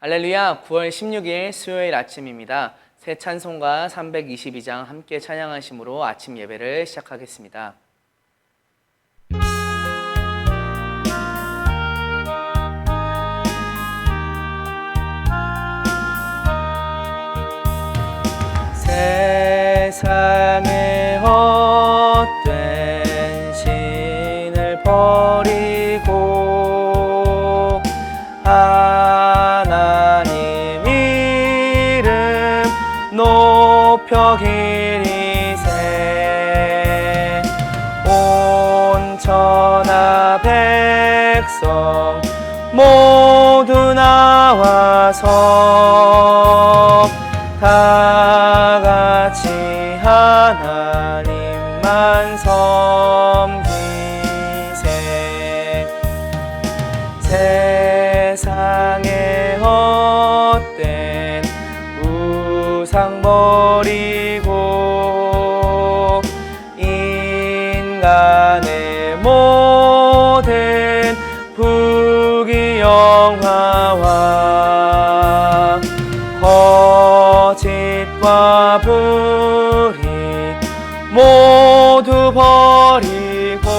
할렐루야, 9월 16일 수요일 아침입니다. 새 찬송가 322장 함께 찬양하심으로 아침 예배를 시작하겠습니다. 세상의 헛된 신을 버리고 하나님 이름 높여 기리세. 온 천하 백성 모두 나와서 다 같이 하나님만 섬기세. 세상의 헛된 우상 버리고 인간의 모든 부귀영화와 거짓과 불의 모두 버리고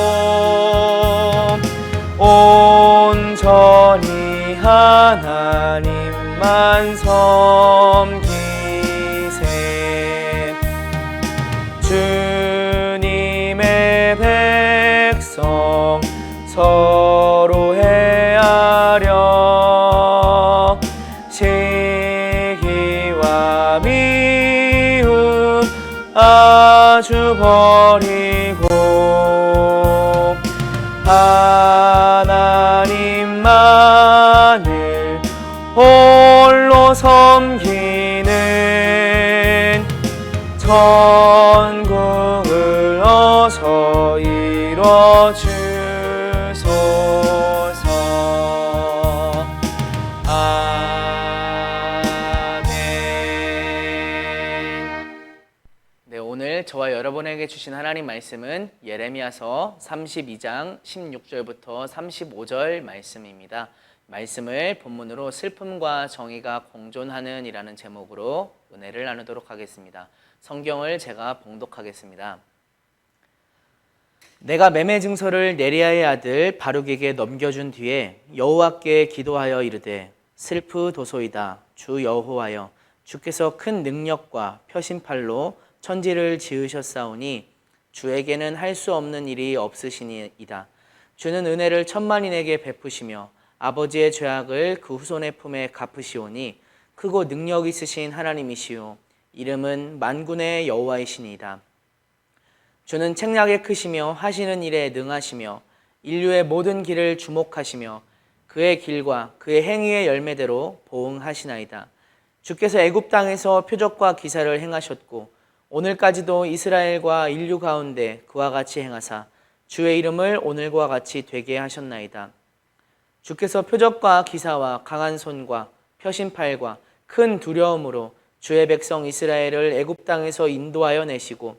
온전히 하나님만 섬기세. 주님의 백성 서로 헤아려 시기와 미움 아주 버리고 하나님만을 홀로 섬기는 천국을 어서 이뤄주소서. 네, 오늘 저와 여러분에게 주신 하나님 말씀은 예레미야서 32장 16절부터 35절 말씀입니다. 말씀을 본문으로 슬픔과 정의가 공존하는 이라는 제목으로 은혜를 나누도록 하겠습니다. 성경을 제가 봉독하겠습니다. 내가 매매 증서를 네리야의 아들 바룩에게 넘겨준 뒤에 여호와께 기도하여 이르되 슬프도소이다. 주 여호와여, 주께서 큰 능력과 표심팔로 천지를 지으셨사오니 주에게는 할 수 없는 일이 없으시니이다. 주는 은혜를 천만인에게 베푸시며 아버지의 죄악을 그 후손의 품에 갚으시오니 크고 능력 있으신 하나님이시오. 이름은 만군의 여호와이시니이다. 주는 책략에 크시며 하시는 일에 능하시며 인류의 모든 길을 주목하시며 그의 길과 그의 행위의 열매대로 보응하시나이다. 주께서 애굽 땅에서 표적과 기사를 행하셨고 오늘까지도 이스라엘과 인류 가운데 그와 같이 행하사 주의 이름을 오늘과 같이 되게 하셨나이다. 주께서 표적과 기사와 강한 손과 표심팔과 큰 두려움으로 주의 백성 이스라엘을 애굽 땅에서 인도하여 내시고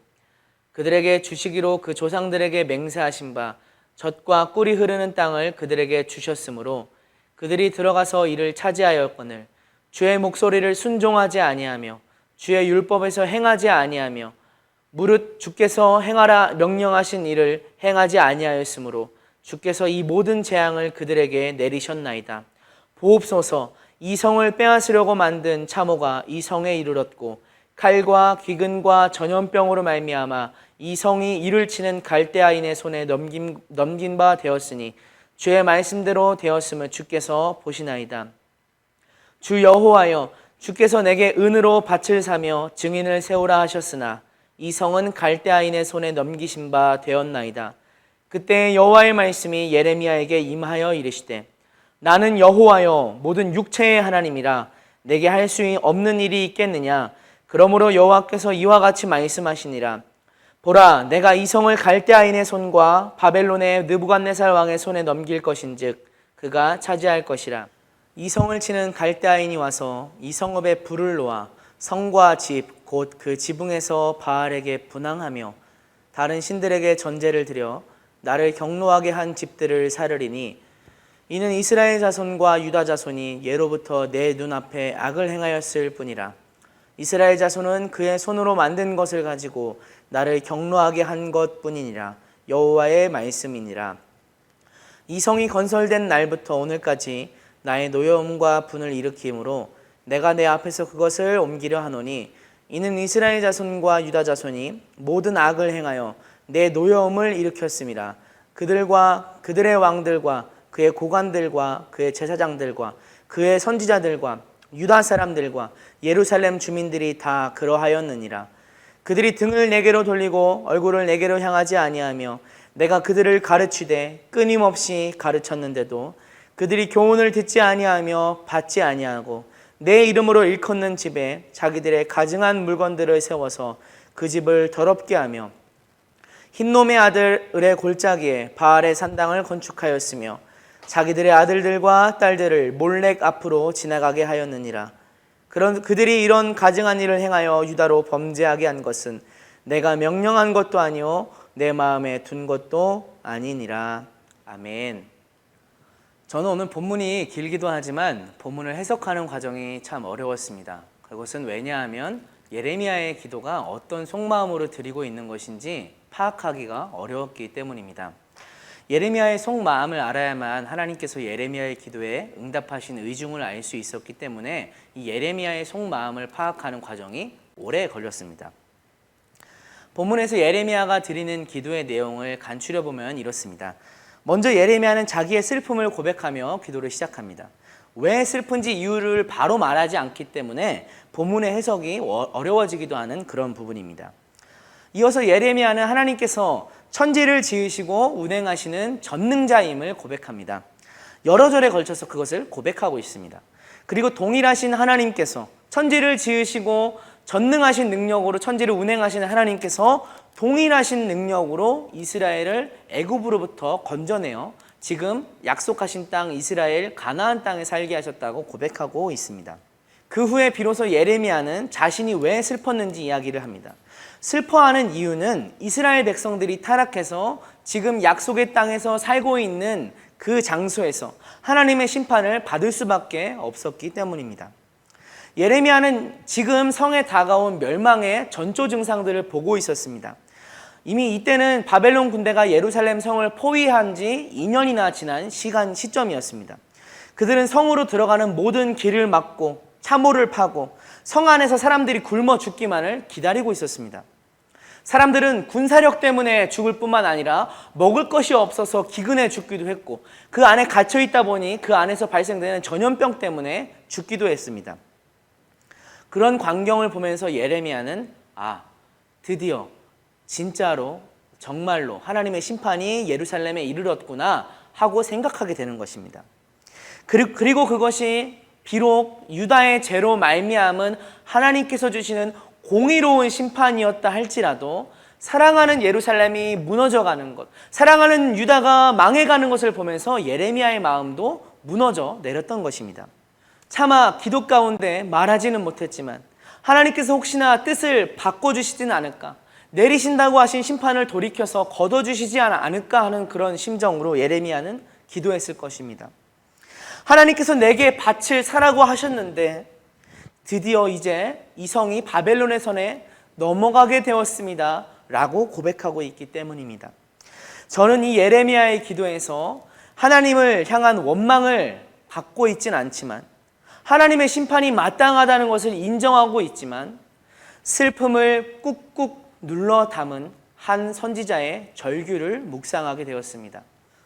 그들에게 주시기로 그 조상들에게 맹세하신 바 젖과 꿀이 흐르는 땅을 그들에게 주셨으므로 그들이 들어가서 이를 차지하였거늘 주의 목소리를 순종하지 아니하며 주의 율법에서 행하지 아니하며 무릇 주께서 행하라 명령하신 일을 행하지 아니하였으므로 주께서 이 모든 재앙을 그들에게 내리셨나이다. 보옵소서, 이 성을 빼앗으려고 만든 참호가 이 성에 이르렀고 칼과 기근과 전염병으로 말미암아 이 성이 이를 치는 갈대아인의 손에 넘긴 바 되었으니 주의 말씀대로 되었음을 주께서 보시나이다. 주 여호와여, 주께서 내게 은으로 밭을 사며 증인을 세우라 하셨으나 이 성은 갈대아인의 손에 넘기신 바 되었나이다. 그때 여호와의 말씀이 예레미야에게 임하여 이르시되 나는 여호와여 모든 육체의 하나님이라 내게 할 수 없는 일이 있겠느냐. 그러므로 여호와께서 이와 같이 말씀하시니라. 보라, 내가 이 성을 갈대아인의 손과 바벨론의 느부갓네살 왕의 손에 넘길 것인즉 그가 차지할 것이라. 이 성을 치는 갈대아인이 와서 이 성읍에 불을 놓아 성과 집 곧 그 지붕에서 바알에게 분향하며 다른 신들에게 전제를 드려 나를 경노하게 한 집들을 사르리니 이는 이스라엘 자손과 유다 자손이 예로부터 내 눈앞에 악을 행하였을 뿐이라. 이스라엘 자손은 그의 손으로 만든 것을 가지고 나를 경노하게 한 것뿐이니라. 여호와의 말씀이니라. 이 성이 건설된 날부터 오늘까지 나의 노여움과 분을 일으키므로 내가 내 앞에서 그것을 옮기려 하노니, 이는 이스라엘 자손과 유다 자손이 모든 악을 행하여 내 노여움을 일으켰음이라. 그들과 그들의 왕들과 그의 고관들과 그의 제사장들과 그의 선지자들과 유다 사람들과 예루살렘 주민들이 다 그러하였느니라. 그들이 등을 내게로 돌리고 얼굴을 내게로 향하지 아니하며 내가 그들을 가르치되 끊임없이 가르쳤는데도 그들이 교훈을 듣지 아니하며 받지 아니하고 내 이름으로 일컫는 집에 자기들의 가증한 물건들을 세워서 그 집을 더럽게 하며 흰놈의 아들 을의 골짜기에 바알의 산당을 건축하였으며 자기들의 아들들과 딸들을 몰렉 앞으로 지나가게 하였느니라. 그들이 이런 가증한 일을 행하여 유다로 범죄하게 한 것은 내가 명령한 것도 아니요 내 마음에 둔 것도 아니니라. 아멘. 저는 오늘 본문이 길기도 하지만 본문을 해석하는 과정이 참 어려웠습니다. 그것은 왜냐하면 예레미야의 기도가 어떤 속마음으로 드리고 있는 것인지 파악하기가 어려웠기 때문입니다. 예레미야의 속마음을 알아야만 하나님께서 예레미야의 기도에 응답하신 의중을 알 수 있었기 때문에 이 예레미야의 속마음을 파악하는 과정이 오래 걸렸습니다. 본문에서 예레미야가 드리는 기도의 내용을 간추려 보면 이렇습니다. 먼저 예레미야는 자기의 슬픔을 고백하며 기도를 시작합니다. 왜 슬픈지 이유를 바로 말하지 않기 때문에 본문의 해석이 어려워지기도 하는 그런 부분입니다. 이어서 예레미야는 하나님께서 천지를 지으시고 운행하시는 전능자임을 고백합니다. 여러 절에 걸쳐서 그것을 고백하고 있습니다. 그리고 동일하신 하나님께서 천지를 지으시고 전능하신 능력으로 천지를 운행하시는 하나님께서 동일하신 능력으로 이스라엘을 애굽으로부터 건져내어 지금 약속하신 땅 이스라엘 가나안 땅에 살게 하셨다고 고백하고 있습니다. 그 후에 비로소 예레미야는 자신이 왜 슬펐는지 이야기를 합니다. 슬퍼하는 이유는 이스라엘 백성들이 타락해서 지금 약속의 땅에서 살고 있는 그 장소에서 하나님의 심판을 받을 수밖에 없었기 때문입니다. 예레미야는 지금 성에 다가온 멸망의 전조 증상들을 보고 있었습니다. 이미 이때는 바벨론 군대가 예루살렘 성을 포위한 지 2년이나 지난 시점이었습니다. 그들은 성으로 들어가는 모든 길을 막고 차모를 파고 성 안에서 사람들이 굶어 죽기만을 기다리고 있었습니다. 사람들은 군사력 때문에 죽을 뿐만 아니라 먹을 것이 없어서 기근해 죽기도 했고 그 안에 갇혀 있다 보니 그 안에서 발생되는 전염병 때문에 죽기도 했습니다. 그런 광경을 보면서 예레미야는 드디어 진짜로 정말로 하나님의 심판이 예루살렘에 이르렀구나 하고 생각하게 되는 것입니다. 그리고 그것이 비록 유다의 죄로 말미암은 하나님께서 주시는 공의로운 심판이었다 할지라도 사랑하는 예루살렘이 무너져가는 것, 사랑하는 유다가 망해가는 것을 보면서 예레미야의 마음도 무너져 내렸던 것입니다. 차마 기도 가운데 말하지는 못했지만 하나님께서 혹시나 뜻을 바꿔주시지는 않을까, 내리신다고 하신 심판을 돌이켜서 걷어주시지 않을까 하는 그런 심정으로 예레미야는 기도했을 것입니다. 하나님께서 내게 밭을 사라고 하셨는데 드디어 이제 이 성이 바벨론의 손에 넘어가게 되었습니다 라고 고백하고 있기 때문입니다. 저는 이 예레미야의 기도에서 하나님을 향한 원망을 갖고 있진 않지만 하나님의 심판이 마땅하다는 것을 인정하고 있지만 슬픔을 꾹꾹 눌러 담은 한 선지자의 절규를 묵상하게 되었습니다.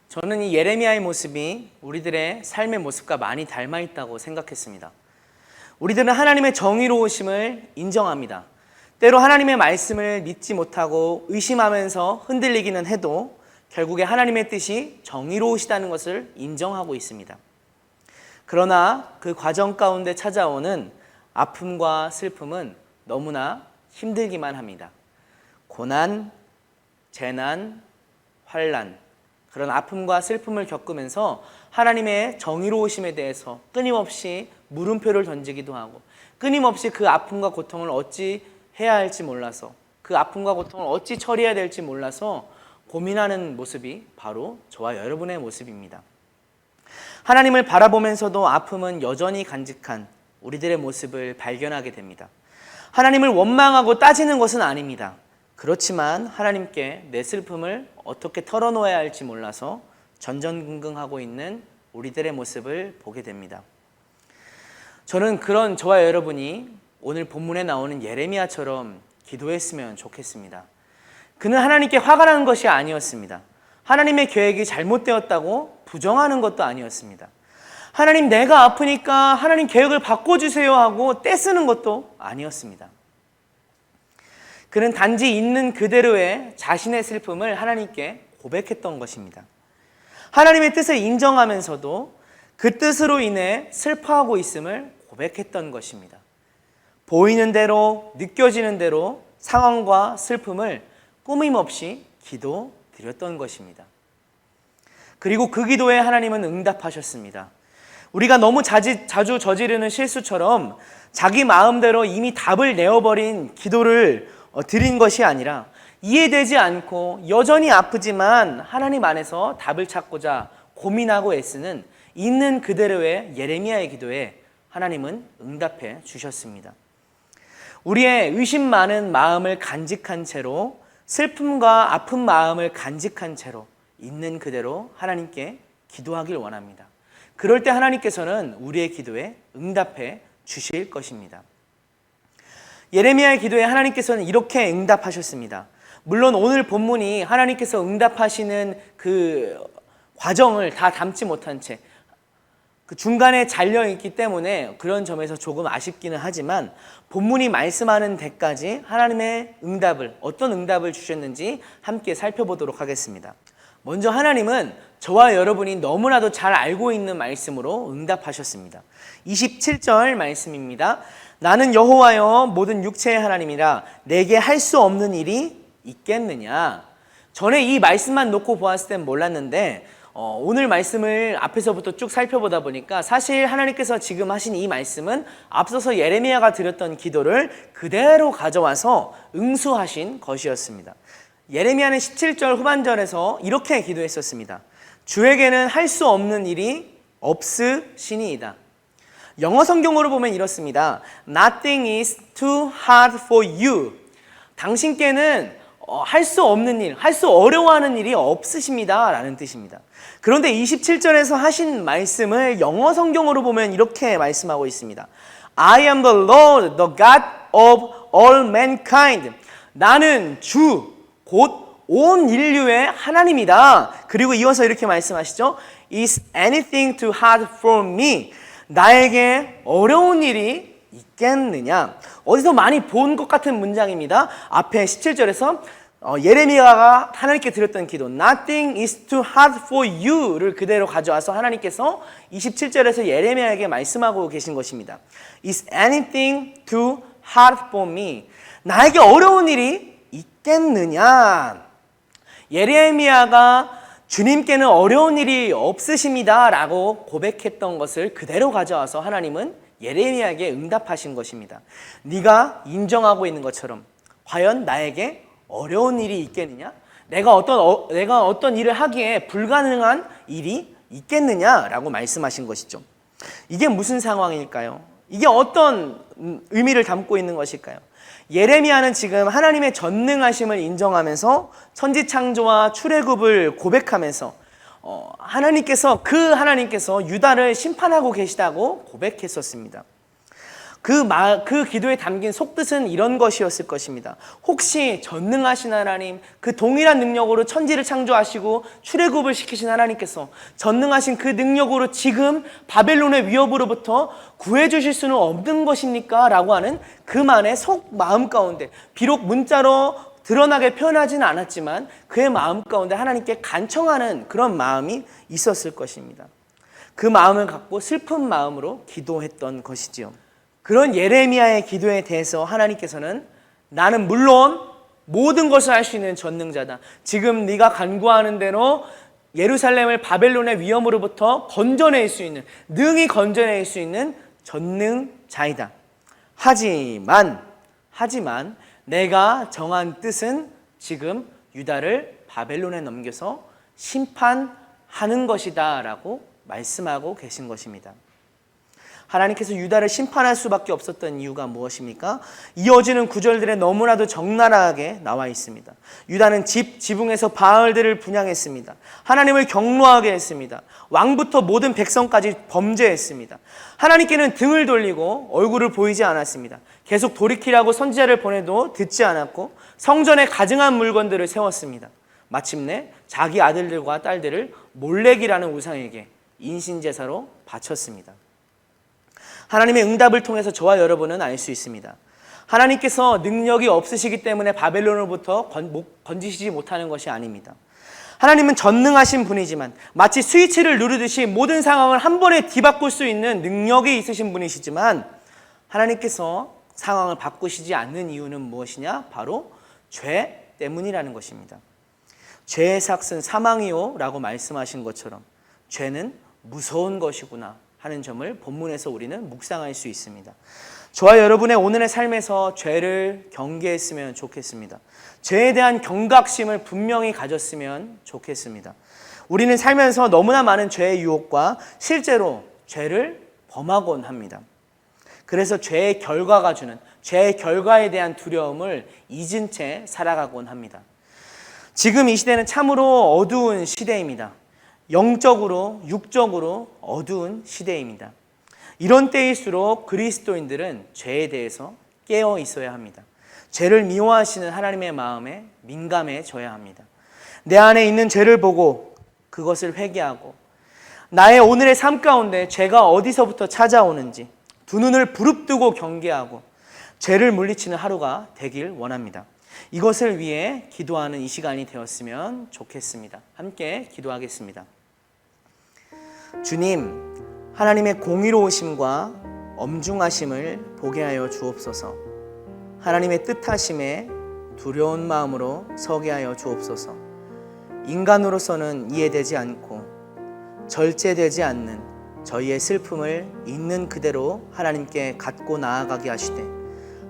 저는 이 예레미야의 모습이 우리들의 삶의 모습과 많이 닮아 있다고 생각했습니다. 우리들은 하나님의 정의로우심을 인정합니다. 때로 하나님의 말씀을 믿지 못하고 의심하면서 흔들리기는 해도 결국에 하나님의 뜻이 정의로우시다는 것을 인정하고 있습니다. 그러나 그 과정 가운데 찾아오는 아픔과 슬픔은 너무나 힘들기만 합니다. 고난, 재난, 환난, 그런 아픔과 슬픔을 겪으면서 하나님의 정의로우심에 대해서 끊임없이 물음표를 던지기도 하고 끊임없이 그 아픔과 고통을 어찌 해야 할지 몰라서 그 아픔과 고통을 어찌 처리해야 될지 몰라서 고민하는 모습이 바로 저와 여러분의 모습입니다. 하나님을 바라보면서도 아픔은 여전히 간직한 우리들의 모습을 발견하게 됩니다. 하나님을 원망하고 따지는 것은 아닙니다. 그렇지만 하나님께 내 슬픔을 어떻게 털어놓아야 할지 몰라서 전전긍긍하고 있는 우리들의 모습을 보게 됩니다. 저는 그런 저와 여러분이 오늘 본문에 나오는 예레미야처럼 기도했으면 좋겠습니다. 그는 하나님께 화가 나는 것이 아니었습니다. 하나님의 계획이 잘못되었다고 부정하는 것도 아니었습니다. 하나님, 내가 아프니까 하나님 계획을 바꿔주세요 하고 떼쓰는 것도 아니었습니다. 그는 단지 있는 그대로의 자신의 슬픔을 하나님께 고백했던 것입니다. 하나님의 뜻을 인정하면서도 그 뜻으로 인해 슬퍼하고 있음을 고백했던 것입니다. 보이는 대로, 느껴지는 대로 상황과 슬픔을 꾸밈없이 기도드렸던 것입니다. 그리고 그 기도에 하나님은 응답하셨습니다. 우리가 너무 자주 저지르는 실수처럼 자기 마음대로 이미 답을 내어버린 기도를 드린 것이 아니라 이해되지 않고 여전히 아프지만 하나님 안에서 답을 찾고자 고민하고 애쓰는 있는 그대로의 예레미야의 기도에 하나님은 응답해 주셨습니다. 우리의 의심 많은 마음을 간직한 채로, 슬픔과 아픈 마음을 간직한 채로 있는 그대로 하나님께 기도하길 원합니다. 그럴 때 하나님께서는 우리의 기도에 응답해 주실 것입니다. 예레미야의 기도에 하나님께서는 이렇게 응답하셨습니다. 물론 오늘 본문이 하나님께서 응답하시는 그 과정을 다 담지 못한 채 그 중간에 잘려있기 때문에 그런 점에서 조금 아쉽기는 하지만 본문이 말씀하는 데까지 하나님의 응답을, 어떤 응답을 주셨는지 함께 살펴보도록 하겠습니다. 먼저 하나님은 저와 여러분이 너무나도 잘 알고 있는 말씀으로 응답하셨습니다. 27절 말씀입니다. 나는 여호와여 모든 육체의 하나님이라 내게 할 수 없는 일이 있겠느냐. 전에 이 말씀만 놓고 보았을 땐 몰랐는데 오늘 말씀을 앞에서부터 쭉 살펴보다 보니까 사실 하나님께서 지금 하신 이 말씀은 앞서서 예레미야가 드렸던 기도를 그대로 가져와서 응수하신 것이었습니다. 예레미야는 17절 후반절에서 이렇게 기도했었습니다. 주에게는 할 수 없는 일이 없으시니이다. 영어 성경으로 보면 이렇습니다. Nothing is too hard for you. 당신께는 할 수 없는 일, 할 수 어려워하는 일이 없으십니다 라는 뜻입니다. 그런데 27절에서 하신 말씀을 영어 성경으로 보면 이렇게 말씀하고 있습니다. I am the Lord, the God of all mankind. 나는 주, 곧 온 인류의 하나님이다. 그리고 이어서 이렇게 말씀하시죠. Is anything too hard for me? 나에게 어려운 일이 있겠느냐? 어디서 많이 본 것 같은 문장입니다. 앞에 17절에서 예레미야가 하나님께 드렸던 기도 Nothing is too hard for you를 그대로 가져와서 하나님께서 27절에서 예레미야에게 말씀하고 계신 것입니다. Is anything too hard for me? 나에게 어려운 일이 있겠느냐? 예레미야가 주님께는 어려운 일이 없으십니다 라고 고백했던 것을 그대로 가져와서 하나님은 예레미야에게 응답하신 것입니다. 네가 인정하고 있는 것처럼 과연 나에게 어려운 일이 있겠느냐? 내가 어떤 일을 하기에 불가능한 일이 있겠느냐라고 말씀하신 것이죠. 이게 무슨 상황일까요? 이게 어떤 의미를 담고 있는 것일까요? 예레미야는 지금 하나님의 전능하심을 인정하면서 천지창조와 출애굽을 고백하면서 하나님께서 유다를 심판하고 계시다고 고백했었습니다. 그 기도에 담긴 속뜻은 이런 것이었을 것입니다. 혹시 전능하신 하나님, 그 동일한 능력으로 천지를 창조하시고 출애굽을 시키신 하나님께서 전능하신 그 능력으로 지금 바벨론의 위협으로부터 구해주실 수는 없는 것입니까? 라고 하는 그만의 마음 가운데, 비록 문자로 드러나게 표현하지는 않았지만 그의 마음 가운데 하나님께 간청하는 그런 마음이 있었을 것입니다. 그 마음을 갖고 슬픈 마음으로 기도했던 것이지요. 그런 예레미야의 기도에 대해서 하나님께서는 나는 물론 모든 것을 할 수 있는 전능자다. 지금 네가 간구하는 대로 예루살렘을 바벨론의 위험으로부터 건져낼 수 있는, 능히 건져낼 수 있는 전능자이다. 하지만 내가 정한 뜻은 지금 유다를 바벨론에 넘겨서 심판하는 것이다 라고 말씀하고 계신 것입니다. 하나님께서 유다를 심판할 수밖에 없었던 이유가 무엇입니까? 이어지는 구절들에 너무나도 적나라하게 나와 있습니다. 유다는 지붕에서 바알들을 분향했습니다. 하나님을 경노하게 했습니다. 왕부터 모든 백성까지 범죄했습니다. 하나님께는 등을 돌리고 얼굴을 보이지 않았습니다. 계속 돌이키라고 선지자를 보내도 듣지 않았고 성전에 가증한 물건들을 세웠습니다. 마침내 자기 아들들과 딸들을 몰렉이라는 우상에게 인신제사로 바쳤습니다. 하나님의 응답을 통해서 저와 여러분은 알 수 있습니다. 하나님께서 능력이 없으시기 때문에 바벨론으로부터 건지시지 못하는 것이 아닙니다. 하나님은 전능하신 분이지만 마치 스위치를 누르듯이 모든 상황을 한 번에 뒤바꿀 수 있는 능력이 있으신 분이시지만 하나님께서 상황을 바꾸시지 않는 이유는 무엇이냐? 바로 죄 때문이라는 것입니다. 죄의 삭은 사망이요 라고 말씀하신 것처럼 죄는 무서운 것이구나 하는 점을 본문에서 우리는 묵상할 수 있습니다. 저와 여러분의 오늘의 삶에서 죄를 경계했으면 좋겠습니다. 죄에 대한 경각심을 분명히 가졌으면 좋겠습니다. 우리는 살면서 너무나 많은 죄의 유혹과 실제로 죄를 범하곤 합니다. 그래서 죄의 결과가 주는 죄의 결과에 대한 두려움을 잊은 채 살아가곤 합니다. 지금 이 시대는 참으로 어두운 시대입니다. 영적으로, 육적으로 어두운 시대입니다. 이런 때일수록 그리스도인들은 죄에 대해서 깨어 있어야 합니다. 죄를 미워하시는 하나님의 마음에 민감해져야 합니다. 내 안에 있는 죄를 보고 그것을 회개하고 나의 오늘의 삶 가운데 죄가 어디서부터 찾아오는지 두 눈을 부릅뜨고 경계하고 죄를 물리치는 하루가 되길 원합니다. 이것을 위해 기도하는 이 시간이 되었으면 좋겠습니다. 함께 기도하겠습니다. 주님, 하나님의 공의로우심과 엄중하심을 보게 하여 주옵소서. 하나님의 뜻하심에 두려운 마음으로 서게 하여 주옵소서. 인간으로서는 이해되지 않고 절제되지 않는 저희의 슬픔을 있는 그대로 하나님께 갖고 나아가게 하시되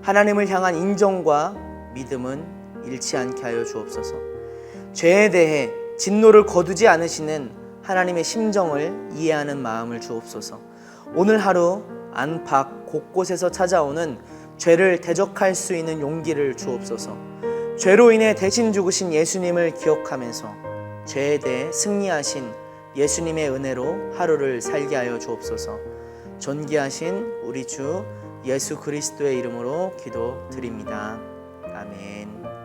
하나님을 향한 인정과 믿음은 잃지 않게 하여 주옵소서. 죄에 대해 진노를 거두지 않으시는 하나님의 심정을 이해하는 마음을 주옵소서. 오늘 하루 안팎 곳곳에서 찾아오는 죄를 대적할 수 있는 용기를 주옵소서. 죄로 인해 대신 죽으신 예수님을 기억하면서 죄에 대해 승리하신 예수님의 은혜로 하루를 살게 하여 주옵소서. 존귀하신 우리 주 예수 그리스도의 이름으로 기도드립니다. 아멘.